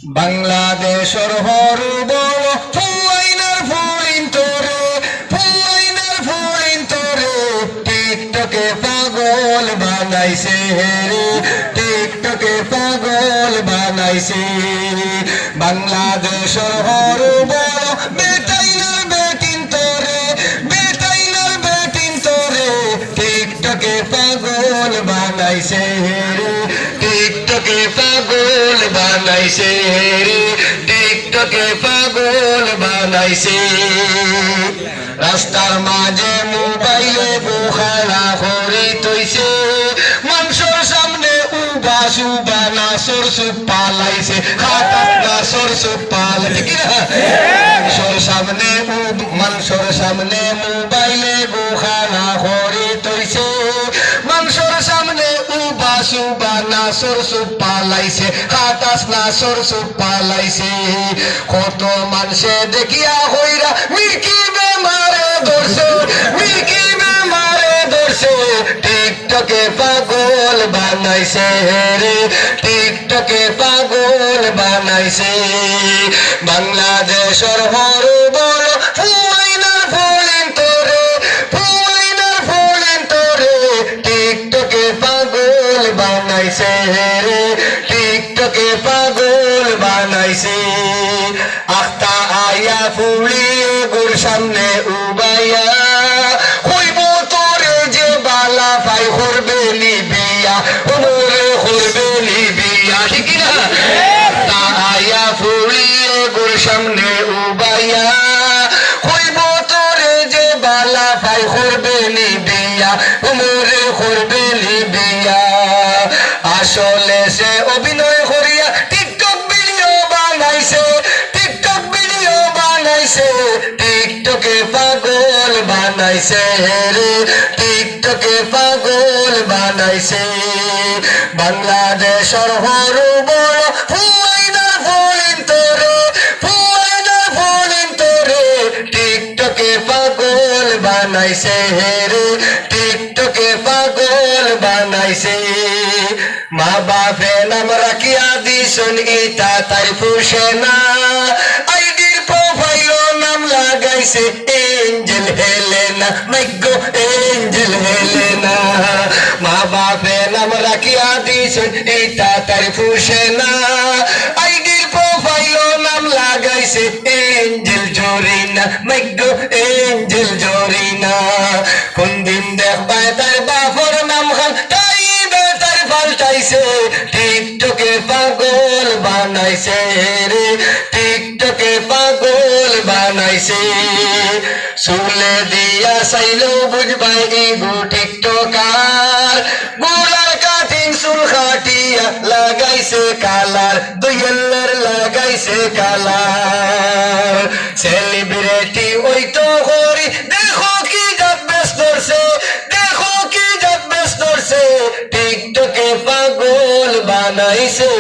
বাংলাদেশের হরু বড় ফুলাইনার ফুলিন তোরে টিকটকে পাগল বানাইছে রে টিকটকে পাগল বানাইছে বাংলাদেশের হরু বড় বেটাইনার বেটিন তোরে টিকটকে পাগল বানাইছে রে টিকটকে পাগল বানাইছে রে টিকটকে পাগল বানাইছে রাস্তার মাঝে মোবাইলে বুখারা করে তৈছে মানুষের সামনে উবা সুবা নাসর সুপ পালাইছে খাতা নাসর সুপ পালাইছে মানুষের সামনে মোবাইলে বুখারা করে তৈছে মানুষের সামনে উবা সুবা নাসর সুপ পালাইছে খাতাস নাসর সুপ পালাইছে কত মানুষে দেখিয়া হইরা মিকি বেমারে ধরছে টিকটকে পাগল বানাইছে রে টিকটকে পাগল বানাইছে বাংলাদেশের হরু বড় ফুলাইনার ফুলিন তোরে টিকটকে পাগল বানাইছে রে টিকটকে পাগল বানাইছে আখতা আয়া ফুলি গুর সামনে উবাইয়া হইব তোরে যে বালা ভাই করবে নিবিয়া ওরে করবে নিবিয়া ঠিক না আখতা আয়া ফুলি গুর সামনে উবাইয়া হইব তোরে যে বালা ভাই করবে নিবিয়া ওরে করবে নিবিয়া আসলে সে অভিনয় করিয়া টিকটক ভিডিও বানাইছে টিকটকে পাগল বানাইছে রে টিকটকে পাগল বানাইছে বাংলাদেশের হরু বড় ফুলাইনার ফুলিন তোরে টিকটকে পাগল বানাইছে রে টিকটকে পাগল বানাইছে মা বাপে নাম রাখিয়া দিছন ইটা তাই ফুসে না আইডির প্রোফাইল নাম লাগাইছে এঞ্জেল হেলেনা মাইগো এঞ্জেল হেলেনা মা বাপে নাম রাখিয়া দিছন ইটা তাই ফুসে না আইডির প্রোফাইল নাম লাগাইছে এঞ্জেল জরিনা মাইগো এঞ্জেল জরিনা কোন দিন দেখবাই তার বাপর নাম খান পাল্টাইছে টিকটকে পাগল বানাইছে রে টিকটকে পাগল বানাইছে চুলে দিয়া চাইলেও বুঝবাই ইগো টিকটকার গোলার কাটিং চুল খাটিয়া লাগাইছে কালার দুইয়ের লাগাইছে কালার সেলিব্রিটি ওই তো করি দেখো কি জাত ব্যস্ত টিকটকে পাগল বানাইছে।